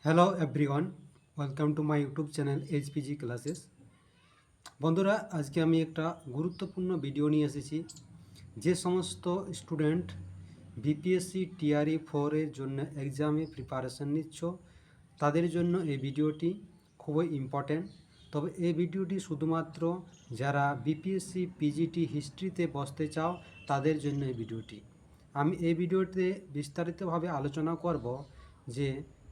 Hello everyone, welcome to my YouTube channel এইচপিজি classes. বন্ধুরা, আজকে আমি একটা গুরুত্বপূর্ণ ভিডিও নিয়ে এসেছি। যে সমস্ত স্টুডেন্ট বিপিএসসি টিআরই 4 এর জন্য এক্সামে প্রিপারেশান নিচ্ছ, তাদের জন্য এই ভিডিওটি খুবই ইম্পর্ট্যান্ট। তবে এই ভিডিওটি শুধুমাত্র যারা বিপিএসসি পিজিটি হিস্ট্রিতে বসতে চাও তাদের জন্য এই ভিডিওটি। আমি এই ভিডিওতে বিস্তারিতভাবে আলোচনা করব যে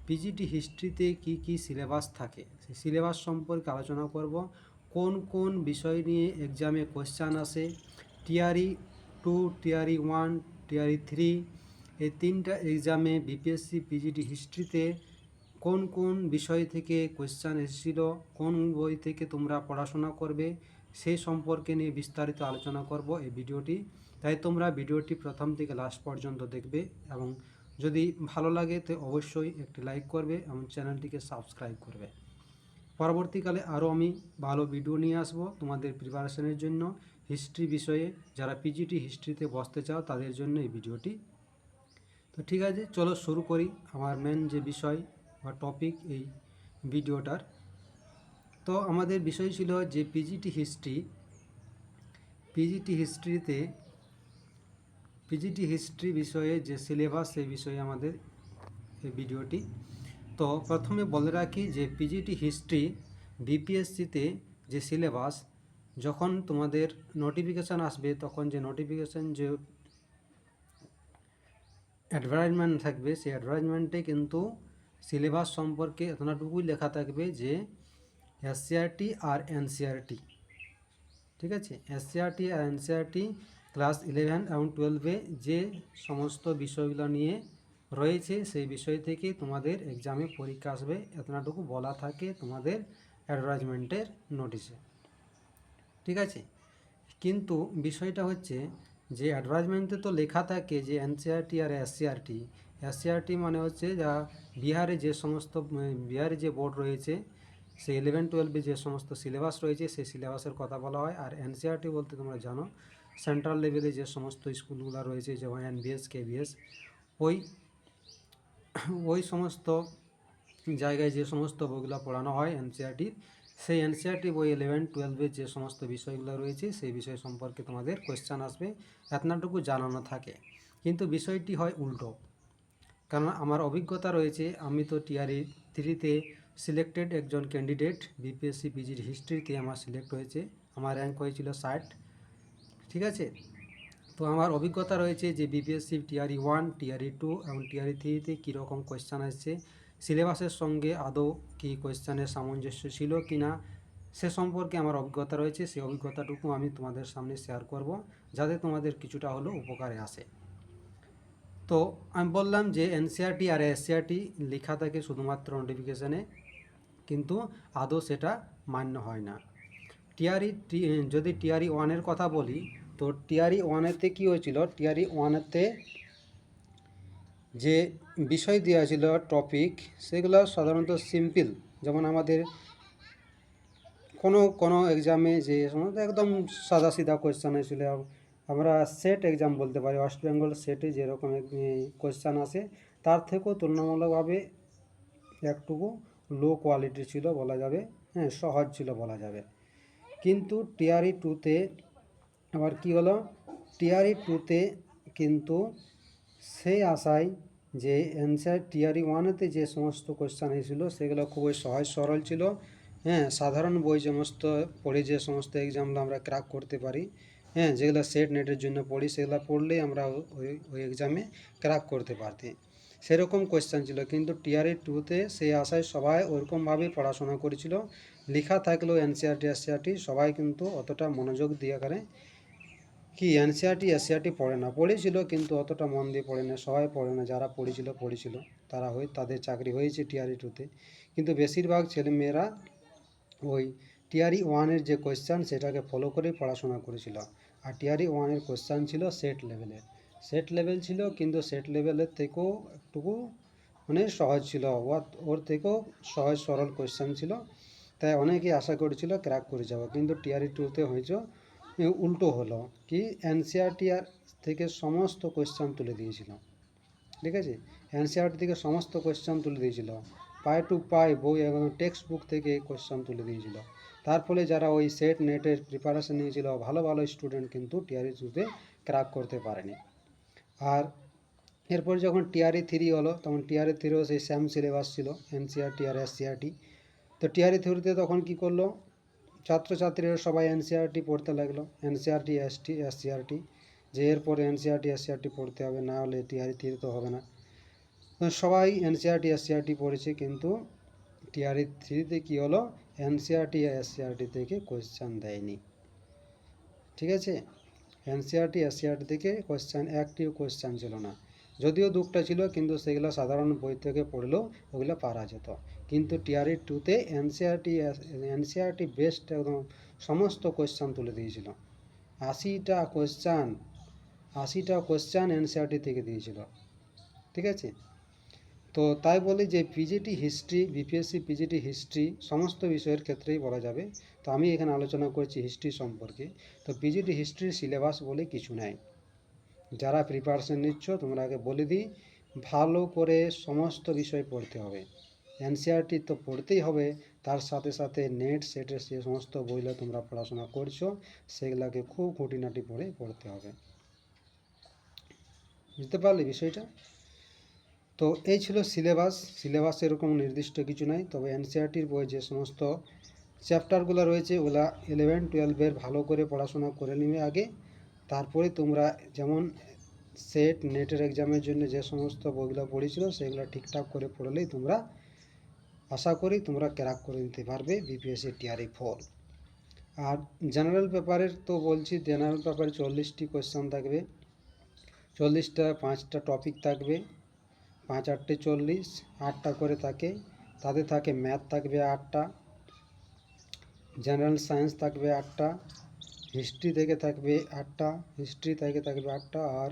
পিজিটি হিস্ট্রিতে কি কি সিলেবাস থাকে, সেই সিলেবাস সম্পর্কে আলোচনা করব। কোন কোন বিষয় নিয়ে এক্সামে কোশ্চেন আসে, টিআরই 2, টিআরই 1, টিআরই 3, এই তিনটা এক্সামে বিপিএসসি পিজিটি হিস্ট্রিতে কোন কোন বিষয় থেকে কোশ্চেন এসেছিল, কোন বই থেকে তোমরা পড়াশোনা করবে, সেই সম্পর্কে নিয়ে বিস্তারিত আলোচনা করব এই ভিডিওটি। তাই তোমরা ভিডিওটি প্রথম থেকে লাস্ট পর্যন্ত দেখবে এবং যদি ভালো লাগে তো অবশ্যই একটি লাইক করবে এবং চ্যানেলটিকে সাবস্ক্রাইব করবে। পরবর্তীকালে আরও আমি ভালো ভিডিও নিয়ে আসব তোমাদের প্রিপারেশনের জন্য হিস্ট্রি বিষয়ে। যারা পিজিটি হিস্ট্রিতে বসতে চাও তাদের জন্য এই ভিডিওটি। তো ঠিক আছে, চলো শুরু করি আমার মেন যে বিষয় বা টপিক এই ভিডিওটার। তো আমাদের বিষয় ছিল যে পিজিটি হিস্ট্রি বিষয়ে যে সিলেবাস, সেই বিষয়ে আমাদের এই ভিডিওটি। তো প্রথমে বলে রাখি যে পিজিটি হিস্ট্রি বিপিএসসিতে যে সিলেবাস, যখন তোমাদের নোটিফিকেশান আসবে তখন যে যে অ্যাডভার্টাইজমেন্ট থাকবে, সেই অ্যাডভার্টাইজমেন্টে কিন্তু সিলেবাস সম্পর্কে এতটুকুই লেখা থাকবে যে এসসিআরটি আর এনসিআরটি, ঠিক আছে। এসসিআরটি আর এনসিআরটি ক্লাস 11 এবং 12-এ যে সমস্ত বিষয়গুলো নিয়ে রয়েছে সেই বিষয় থেকে তোমাদের এক্সামে পরীক্ষা আসবে, এতটুকু বলা থাকে তোমাদের অ্যাডভার্টাইজমেন্টের নোটিশে, ঠিক আছে। কিন্তু বিষয়টা হচ্ছে যে অ্যাডভার্টাইজমেন্টে তো লেখা থাকে যে এনসিআরটি আর এসসিআরটি। এসসিআরটি মানে হচ্ছে যা বিহারে যে বোর্ড রয়েছে, সেই 11-12 যে সমস্ত সিলেবাস রয়েছে সেই সিলেবাসের কথা বলা হয়। আর এনসিআরটি বলতে তোমরা জানো সেন্ট্রাল লেভেলে যে সমস্ত স্কুলগুলো রয়েছে, যেমন এনবিএস, কেবিএস, ওই ওই সমস্ত জায়গায় যে সমস্ত বইগুলো পড়ানো হয় এনসিআরটির, সেই এনসিআরটি বই 11-12-এর যে সমস্ত বিষয়গুলো রয়েছে সেই বিষয় সম্পর্কে তোমাদের কোয়েশ্চান আসবে, এতটুকু জানানো থাকে। কিন্তু বিষয়টি হয় উল্টো, কারণ আমার অভিজ্ঞতা রয়েছে, আমি তো টিআরই 3-তে সিলেক্টেড একজন ক্যান্ডিডেট, বিপিএসসি পিজির হিস্ট্রিতে আমার সিলেক্ট হয়েছে, আমার র্যাঙ্ক হয়েছিল 60, ঠিক আছে। তো আমার অভিজ্ঞতা রয়েছে যে বিপিএসসি টিআরই 1, টিআরই 2 এবং টিআরই 3-তে কীরকম কোয়েশ্চান আসছে, সিলেবাসের সঙ্গে আদৌ কি কোয়েশ্চানের সামঞ্জস্য ছিল কি না, সে সম্পর্কে আমার অভিজ্ঞতা রয়েছে। সেই অভিজ্ঞতাটুকু আমি তোমাদের সামনে শেয়ার করব, যাতে তোমাদের কিছুটা হলেও উপকারে আসে। তো আমি বললাম যে এনসিআরটি আর এসসিআরটি লেখা থাকে শুধুমাত্র নোটিফিকেশানে, কিন্তু আদৌ সেটা মান্য হয় না। যদি টিআরই 1-এর কথা বলি, তো টিআরই 1-এতে কী হয়েছিল, টিআরই 1-এতে যে বিষয় দেওয়া ছিল টপিক, সেগুলো সাধারণত সিম্পল। যেমন আমাদের কোনো এক্সামে যে সমস্ত একদম সাদাসিধা কোয়েশ্চান হয়েছিল, আমরা সেট এক্সাম বলতে পারি, ওয়েস্ট বেঙ্গল সেটে যেরকম কোয়েশ্চান আসে তার থেকেও তুলনামূলকভাবে একটুকু লো কোয়ালিটি ছিল বলা যাবে, হ্যাঁ সহজ ছিল বলা যাবে। কিন্তু টিআরই 2-তে আবার কী হলো, টিআরই 2-তে কিন্তু সেই আশায় যে অ্যান্সার টিআরই 1-এতে যে সমস্ত কোয়েশ্চান এসেছিল সেগুলো খুবই সহজ সরল ছিল, হ্যাঁ সাধারণ বই সমস্ত পড়ে যে সমস্ত এক্সামগুলো আমরা ক্র্যাক করতে পারি, হ্যাঁ যেগুলো সেট নেটের জন্য পড়ি, সেগুলো পড়লেই আমরা ওই এক্সামে ক্র্যাক করতে পারতি, সেরকম কোয়েশ্চান ছিল। কিন্তু টিআরই 2-তে সেই আশায় সবাই ওরকমভাবেই পড়াশোনা করেছিল, লেখা থাকলেও এনসিআরটি সবাই কিন্তু অতটা মনোযোগ দিয়ে করে কি এসসিআরটি পড়েছিল, কিন্তু অতটা মন দিয়ে পড়ে না, সবাই পড়ে না, যারা পড়েছিল তারা তাদের চাকরি হয়েছে টিআরই 2-তে। কিন্তু বেশিরভাগ ছেলেমেয়েরা ওই টিআরই 1-এর যে কোয়েশ্চান সেটাকে ফলো করেই পড়াশোনা করেছিল। আর টিআরই 1-এর কোয়েশ্চান ছিল সেট লেভেল ছিল, কিন্তু সেট লেভেলের থেকেও একটুকু মানে সহজ ছিল, ওর থেকেও সহজ সরল কোয়েশ্চান ছিল, তাই অনেকেই আশা করেছিল ক্র্যাক করে যাবো। কিন্তু টিআরই 2-তে হয়েছে উল্টো হলো, কি এনসিআরটি আর থেকে সমস্ত কোয়েশ্চান তুলে দিয়েছিল, ঠিক আছে। এনসিআরটি থেকে সমস্ত কোয়েশ্চান তুলে দিয়েছিল, পাই টু পাই বই একদম টেক্সট বুক থেকে কোয়েশ্চান তুলে দিয়েছিল। তার ফলে যারা ওই সেট নেটের প্রিপারেশন নিয়েছিল ভালো ভালো স্টুডেন্ট কিন্তু টিআরই টুতে ক্র্যাক করতে পারেনি। আর এরপর যখন টিআরই থ্রি হলো তখন টিআরই থ্রিও সেই সেম সিলেবাস ছিল, এনসিআরটি আর এসসিআরটি। তো টিআরই থ্রিতে তখন কি করলো, ছাত্রছাত্রীরা সবাই এনসিআরটি পড়তে লাগলো, এনসিআরটি এসসিআরটি, যে এরপরে এনসিআরটি এসসিআরটি পড়তে হবে, না হলে টিআরই থ্রি তো হবে না। সবাই এনসিআরটি এসসিআরটি পড়েছে, কিন্তু টিআরই থ্রিতে কী হলো, এনসিআরটি এসসিআরটি থেকে কোয়েশ্চান দেয়নি। ঠিক আছে, এনসিআরটি এসসিআরটি থেকে কোয়েশ্চান একটিও কোয়েশ্চান ছিল না, যদিও দুটো ছিল কিন্তু সেগুলো সাধারণ বই থেকে পড়লেও ওগুলো পারা যেত। কিন্তু টিআরই টুতে এনসিআরটি বেস্ট একদম সমস্ত কোয়েশ্চান তুলে দিয়েছিল। 80টা কোয়েশ্চান এনসিআরটি থেকে দিয়েছিল। ঠিক আছে, তো তাই বলি যে PGT history, BPSC PGT history সমস্ত বিষয়ের ক্ষেত্রেই বলা যাবে। তো আমি এখানে আলোচনা করছি হিস্ট্রি সম্পর্কে। তো পিজিটি হিস্ট্রির সিলেবাস বলে কিছু নাই। যারা প্রিপারেশন নিচ্ছ তোমরা আগে বলে দিই, ভালো করে সমস্ত বিষয় পড়তে হবে। এনসিআরটি তো পড়তেই হবে, তার সাথে সাথে নেট সেটের যে সমস্ত বইগুলো তোমরা পড়াশোনা করছো সেগুলোকে খুব খুঁটিনাটি পড়তে হবে। বুঝতে পারলে বিষয়টা? তো এই ছিল সিলেবাস এরকম নির্দিষ্ট কিছু নাই, তবে এনসিআরটির বই যে সমস্ত চ্যাপ্টারগুলো রয়েছে ওগুলা 11-12 ভালো করে পড়াশোনা করে নিবে আগে। তারপরে তোমরা যেমন সেট নেটের এক্সামের জন্য যে সমস্ত বইগুলো পড়েছিল সেগুলো ঠিকঠাক করে পড়লেই তোমরা আশা করি তোমরা ক্র্যাক করে নিতে পারবে বিপিএসসি টিআরই 4। আর জেনারেল পেপারের তো বলছি, জেনারেল পেপারে 40টি কোয়েশ্চান থাকবে, 40টা 5টা টপিক থাকবে, 5 8 40, 8টা করে থাকে। তাতে থাকে ম্যাথ থাকবে 8টা, জেনারেল সায়েন্স থাকবে 8টা, হিস্ট্রি থেকে থাকবে 8টা, আর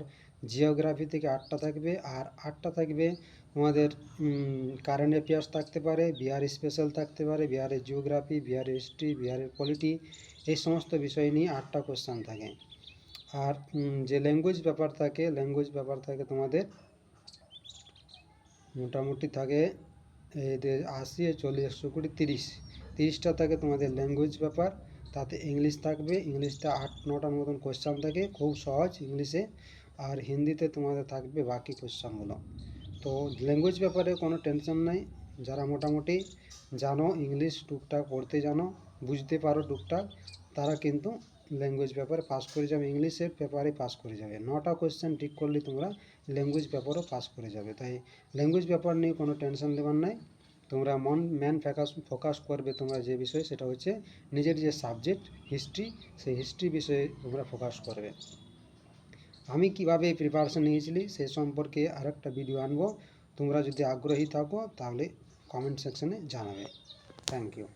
জিওগ্রাফি থেকে 8টা থাকবে, আর 8টা থাকবে তোমাদের কারেন্ট অ্যাফেয়ার্স থাকতে পারে, বিহার স্পেশাল থাকতে পারে, বিহারের জিওগ্রাফি, বিহারের হিস্ট্রি, বিহারের পলিটি, এই সমস্ত বিষয় নিয়ে 8টা কোশ্চেন থাকে। আর যে ল্যাঙ্গুয়েজ পেপার থাকে তোমাদের মোটামুটি থাকে 80 40 120 30টা থাকে তোমাদের ল্যাঙ্গুয়েজ পেপার। তাতে ইংলিশ থাকবে, ইংলিশটা 8-9টার মতন কোশ্চান থাকে, খুব সহজ ইংলিশে। আর হিন্দিতে তোমাদের থাকবে বাকি কোশ্চানগুলো। তো ল্যাঙ্গুয়েজ পেপারে কোনো টেনশন নাই, যারা মোটামুটি জানো ইংলিশ টুকটাক পড়তে জানো, বুঝতে পারো টুকটাক, তারা কিন্তু ল্যাঙ্গুয়েজ পেপারে পাস করে যাবে, ইংলিশের পেপারে পাস করে যাবে। 9টা কোশ্চেন ঠিক করলে তোমরা ল্যাঙ্গুয়েজ পেপারও পাস করে যাবে। তাই ল্যাঙ্গুয়েজ পেপার নিয়ে কোনো টেনশন দেওয়ার নাই। তোমরা মেন ফোকাস করবে তোমরা যে বিষয়, সেটা হচ্ছে নিজের যে সাবজেক্ট হিস্ট্রি, সেই হিস্ট্রি বিষয়ে তোমরা ফোকাস করবে। আমি কিভাবে প্রিপারেশন নিয়েছিলি সে সম্পর্কে আরেকটা ভিডিও আনবো। তোমরা যদি আগ্রহী থাকো তাহলে কমেন্ট সেকশনে জানাবে। Thank you.